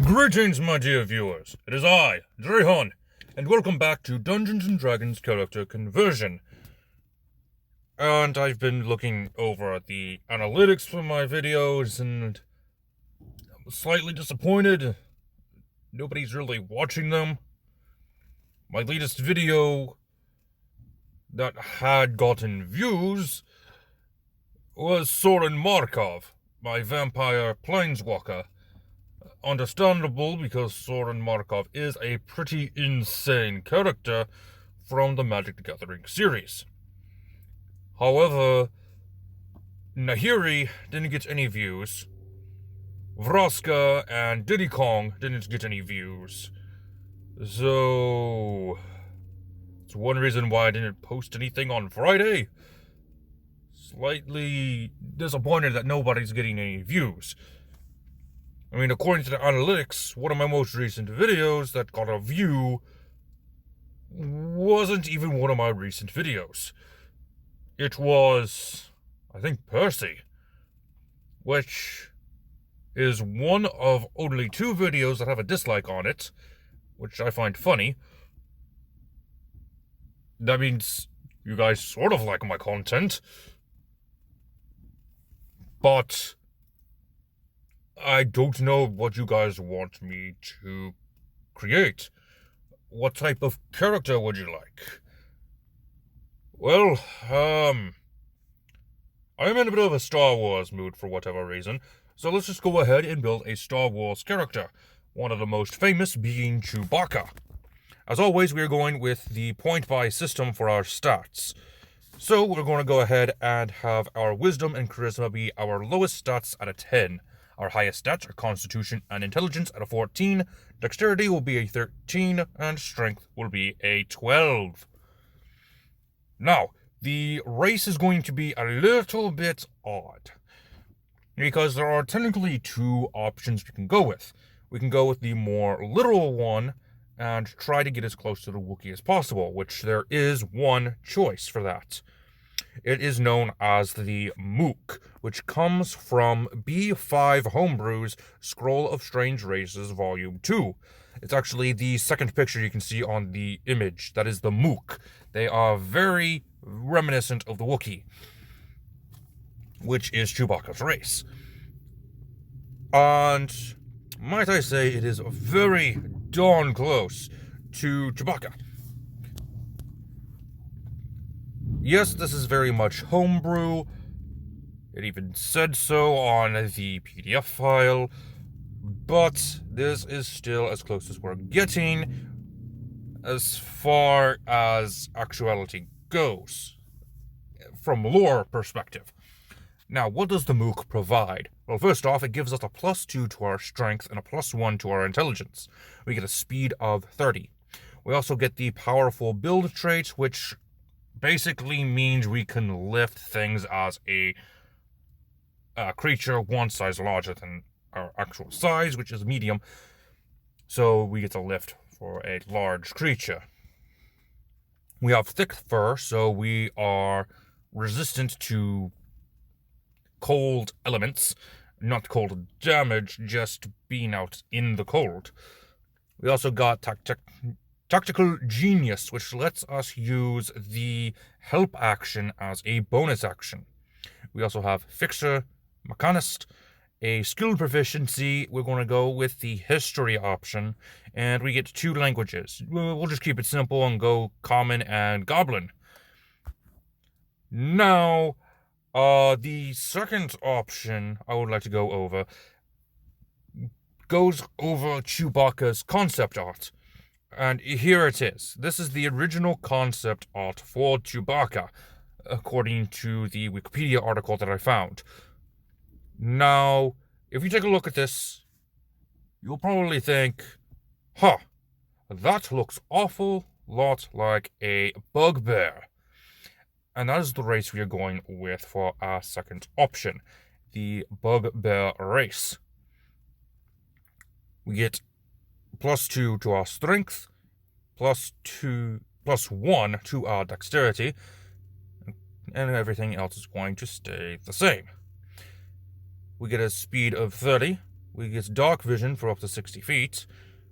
Greetings, my dear viewers. It is I, Drehon, and welcome back to Dungeons & Dragons character Conversion. And I've been looking over at the analytics for my videos, and I'm slightly disappointed. Nobody's really watching them. My latest video that had gotten views was Soren Markov, my vampire planeswalker. Understandable, because Soren Markov is a pretty insane character from the Magic the Gathering series. However, Nahiri didn't get any views. Vraska and Diddy Kong didn't get any views. So it's one reason why I didn't post anything on Friday. Slightly disappointed that nobody's getting any views. I mean, according to the analytics, one of my most recent videos that got a view wasn't even one of my recent videos. It was, I think, Percy, which is one of only 2 videos that have a dislike on it, which I find funny. That means you guys sort of like my content, but I don't know what you guys want me to create. What type of character would you like? Well, I'm in a bit of a Star Wars mood for whatever reason, so let's just go ahead and build a Star Wars character, one of the most famous being Chewbacca. As always, we are going with the point-buy system for our stats. So we're going to go ahead and have our Wisdom and Charisma be our lowest stats at a 10. Our highest stats are Constitution and Intelligence at a 14, Dexterity will be a 13, and Strength will be a 12. Now, the race is going to be a little bit odd, because there are technically 2 options we can go with. We can go with the more literal one, and try to get as close to the Wookiee as possible, which there is one choice for that. It is known as the Mook, which comes from B5 Homebrew's Scroll of Strange Races Volume 2. It's actually the second picture you can see on the image. That is the Mook. They are very reminiscent of the Wookiee, which is Chewbacca's race. And might I say, it is very darn close to Chewbacca. Yes, this is very much homebrew. It even said so on the PDF file, but this is still as close as we're getting as far as actuality goes, from lore perspective. Now, what does the Mook provide? Well, first off, it gives us a +2 to our strength and a +1 to our intelligence. We get a speed of 30. We also get the powerful build trait, which basically means we can lift things as a creature 1 size larger than our actual size, which is medium. So we get to lift for a large creature. We have thick fur, so we are resistant to cold elements, not cold damage, just being out in the cold. We also got Tactical Genius, which lets us use the help action as a bonus action. We also have Fixer, Mechanist, a skill proficiency. We're going to go with the history option, and we get 2 languages. We'll just keep it simple and go Common and Goblin. Now, the second option I would like to go over goes over Chewbacca's concept art. And here it is. This is the original concept art for Chewbacca, according to the Wikipedia article that I found. Now, if you take a look at this, you'll probably think, that looks awful lot like a bugbear. And that is the race we are going with for our second option, the bugbear race. We get +2 to our strength, +1 to our dexterity, and everything else is going to stay the same. We get a speed of 30, We get dark vision for up to 60 feet.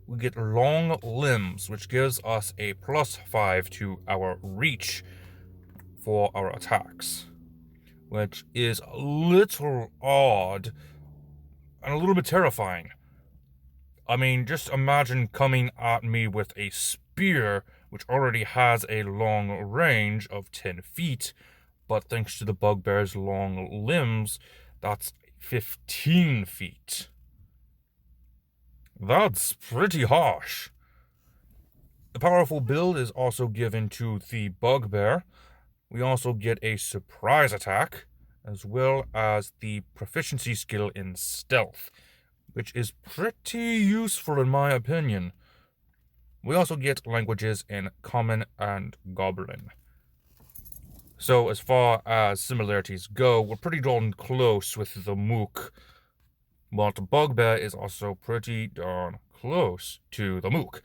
We get long limbs, which gives us a +5 to our reach for our attacks, which is a little odd and a little bit terrifying. I mean, just imagine coming at me with a spear, which already has a long range of 10 feet, but thanks to the bugbear's long limbs, that's 15 feet. That's pretty harsh. The powerful build is also given to the bugbear. We also get a surprise attack, as well as the proficiency skill in stealth, which is pretty useful in my opinion. We also get languages in Common and Goblin. So as far as similarities go, we're pretty darn close with the Mook. But the bugbear is also pretty darn close to the Mook.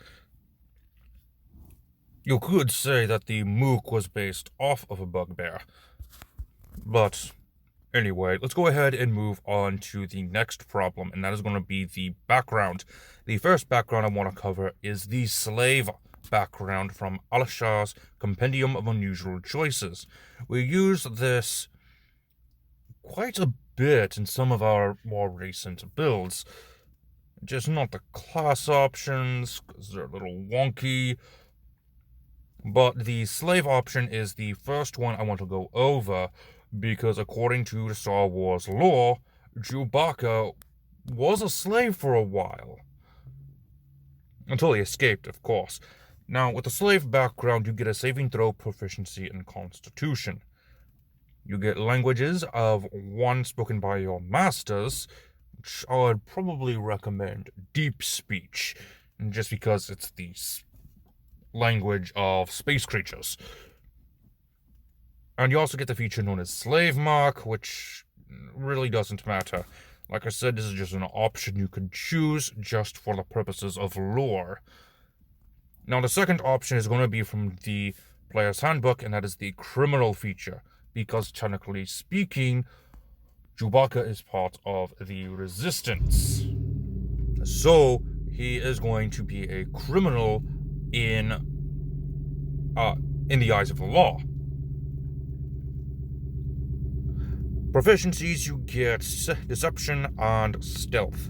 You could say that the Mook was based off of a bugbear. But anyway, let's go ahead and move on to the next problem, and that is going to be the background. The first background I want to cover is the slave background from Alashar's Compendium of Unusual Choices. We use this quite a bit in some of our more recent builds. Just not the class options, because they're a little wonky. But the slave option is the first one I want to go over, because according to the Star Wars lore, Chewbacca was a slave for a while. Until he escaped, of course. Now, with the slave background, you get a saving throw, proficiency, and constitution. You get languages of one spoken by your masters, which I would probably recommend deep speech, just because it's the language of space creatures. And you also get the feature known as Slave Mark, which really doesn't matter. Like I said, this is just an option you could choose just for the purposes of lore. Now, the second option is going to be from the player's handbook, and that is the criminal feature, because technically speaking, Chewbacca is part of the Resistance. So, he is going to be a criminal in the eyes of the law. Proficiencies, you get Deception and Stealth.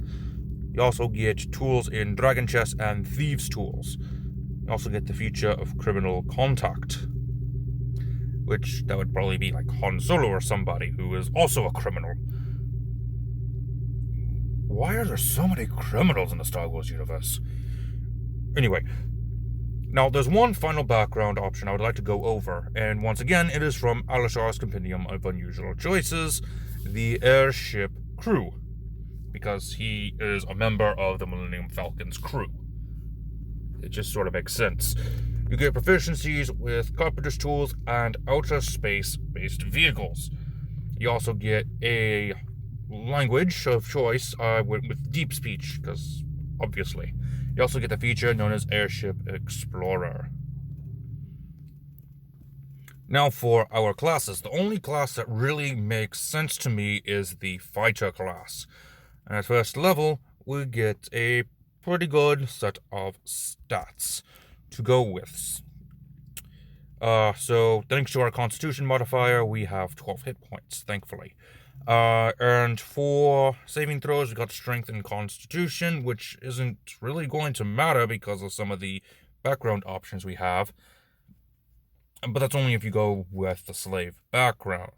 You also get tools in Dragon Chess and Thieves' Tools. You also get the feature of Criminal Contact, which that would probably be like Han Solo or somebody who is also a criminal. Why are there so many criminals in the Star Wars universe? Anyway, now there's one final background option I would like to go over, and once again, it is from Alashar's Compendium of Unusual Choices, the Airship crew, because he is a member of the Millennium Falcon's crew. It just sort of makes sense. You get proficiencies with carpenter's tools and outer space-based vehicles. You also get a language of choice with deep speech, because obviously. You also get the feature known as Airship Explorer. Now for our classes, the only class that really makes sense to me is the Fighter class. And at first level, we get a pretty good set of stats to go with. So thanks to our Constitution modifier, we have 12 hit points, thankfully. And for saving throws, we got Strength and Constitution, which isn't really going to matter because of some of the background options we have. But that's only if you go with the slave background.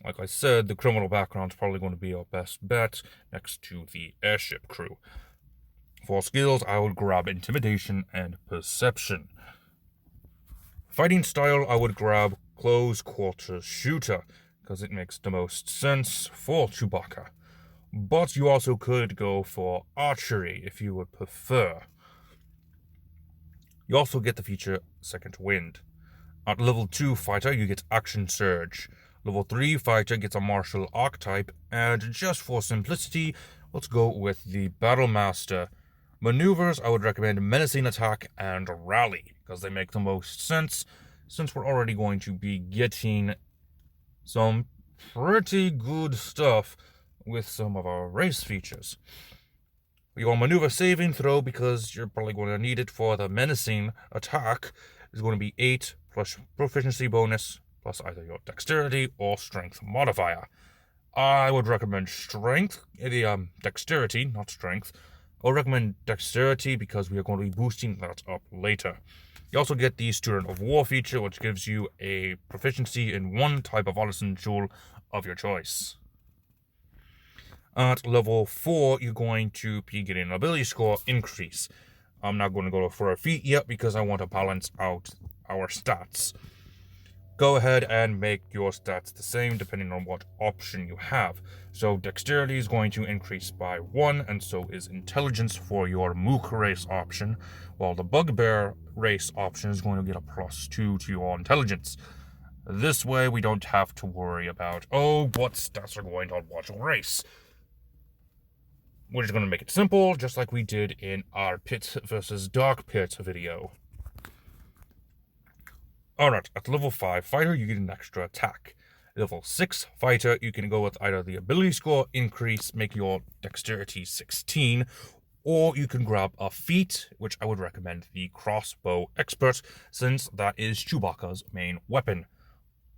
Like I said, the criminal background is probably going to be our best bet next to the Airship crew. For skills, I would grab Intimidation and Perception. Fighting style, I would grab Close Quarters Shooter, because it makes the most sense for Chewbacca. But you also could go for Archery if you would prefer. You also get the feature Second Wind. At level 2 Fighter, you get Action Surge. Level 3 Fighter gets a Martial Archetype, and just for simplicity, let's go with the Battle Master. Maneuvers, I would recommend Menacing Attack and Rally, because they make the most sense, since we're already going to be getting some pretty good stuff with some of our race features. Your maneuver saving throw, because you're probably going to need it for the menacing attack, is going to be 8 plus proficiency bonus plus either your dexterity or strength modifier. I would recommend dexterity, not strength. I would recommend dexterity because we are going to be boosting that up later. You also get the Student of War feature, which gives you a proficiency in one type of artisan tool of your choice. At level 4, you're going to be getting an ability score increase. I'm not going to go for a feat yet because I want to balance out our stats. Go ahead and make your stats the same depending on what option you have. So dexterity is going to increase by 1, and so is intelligence for your Mook race option, while the Bugbear race option is going to get a +2 to your intelligence. This way we don't have to worry about, what stats are going on what race. We're just going to make it simple, just like we did in our Pit versus Dark Pit video. Alright, at level 5 fighter, you get an extra attack. Level 6 fighter, you can go with either the ability score increase, make your dexterity 16, or you can grab a feat, which I would recommend the crossbow expert, since that is Chewbacca's main weapon.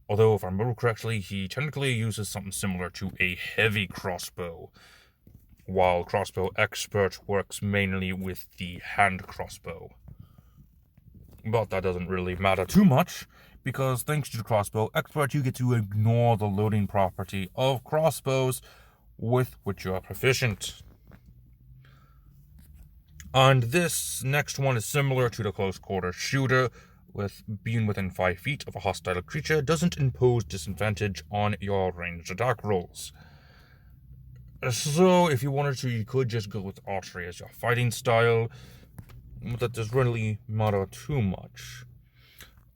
Although, if I remember correctly, he technically uses something similar to a heavy crossbow, while crossbow expert works mainly with the hand crossbow. But that doesn't really matter too much, because thanks to the crossbow expert, you get to ignore the loading property of crossbows with which you are proficient. And this next one is similar to the close quarter shooter, with being within 5 feet of a hostile creature doesn't impose disadvantage on your ranged attack rolls. So if you wanted to, you could just go with archery as your fighting style, but that doesn't really matter too much.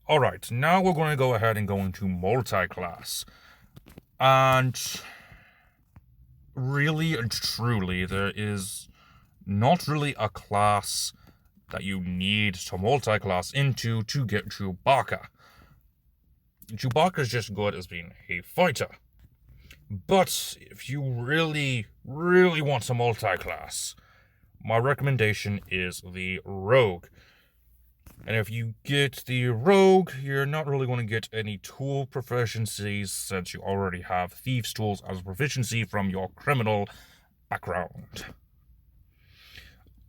Alright, now we're going to go ahead and go into multi-class. And really and truly, there is not really a class that you need to multi-class into to get Chewbacca. Chewbacca is just good as being a fighter. But if you really, really want some multi-class, my recommendation is the Rogue. And if you get the Rogue, you're not really going to get any tool proficiencies since you already have Thieves' Tools as a proficiency from your criminal background.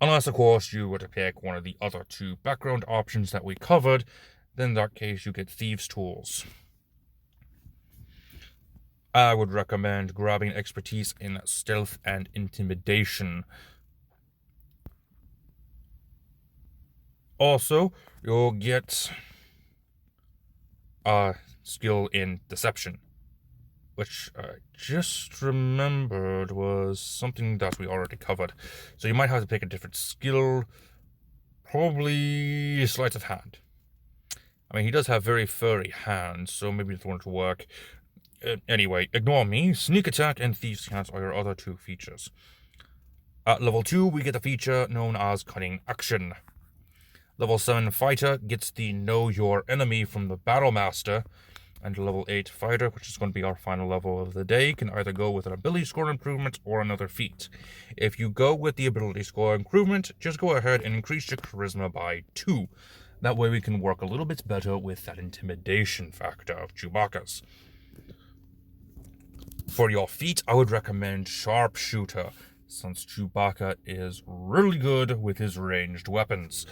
Unless, of course, you were to pick one of the other 2 background options that we covered, then in that case you get Thieves' Tools. I would recommend grabbing expertise in stealth and intimidation. Also, you'll get a skill in deception, which I just remembered was something that we already covered. So you might have to pick a different skill, probably sleight of hand. I mean, he does have very furry hands, so maybe it's going to work. Anyway, ignore me. Sneak attack and thieves' hands are your other 2 features. At level 2, we get a feature known as cunning action. Level 7 fighter gets the know your enemy from the battle master, and level 8 fighter, which is going to be our final level of the day, can either go with an ability score improvement or another feat. If you go with the ability score improvement, just go ahead and increase your charisma by 2. That way we can work a little bit better with that intimidation factor of Chewbacca's. For your feat, I would recommend Sharpshooter, since Chewbacca is really good with his ranged weapons.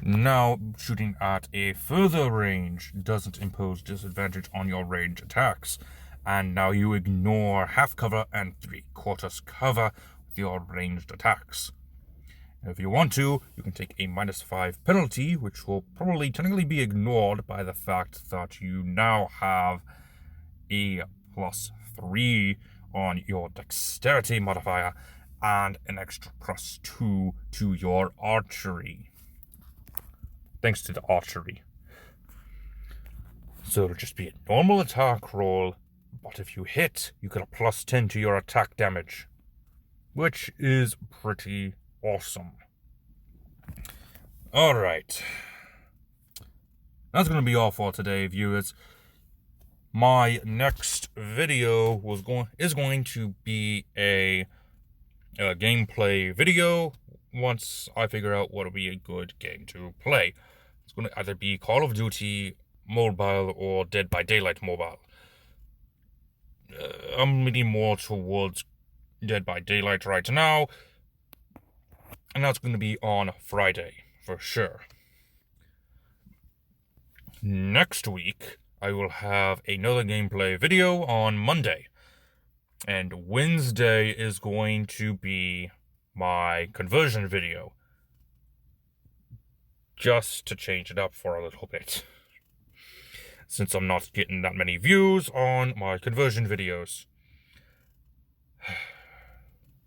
Now, shooting at a further range doesn't impose disadvantage on your range attacks, and now you ignore half cover and 3/4 cover with your ranged attacks. If you want to, you can take a -5 penalty, which will probably technically be ignored by the fact that you now have a +3 on your dexterity modifier and an extra +2 to your archery. Thanks to the archery. So it'll just be a normal attack roll, but if you hit, you get a +10 to your attack damage, which is pretty awesome. Alright. That's going to be all for today, viewers. My next video is going to be a a gameplay video once I figure out what will be a good game to play. It's going to either be Call of Duty Mobile or Dead by Daylight Mobile. I'm leaning more towards Dead by Daylight right now, and that's going to be on Friday for sure. Next week, I will have another gameplay video on Monday, and Wednesday is going to be my conversion video, just to change it up for a little bit, since I'm not getting that many views on my conversion videos.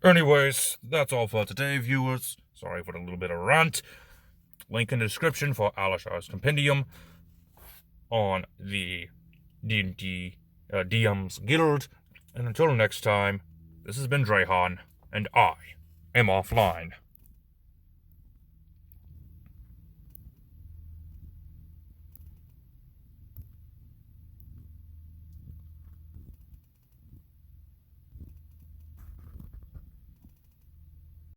Anyways, that's all for today, viewers. Sorry for the little bit of rant. Link in the description for Alishar's Compendium on the D&D DM's Guild. And until next time, this has been Drehan, and I am offline.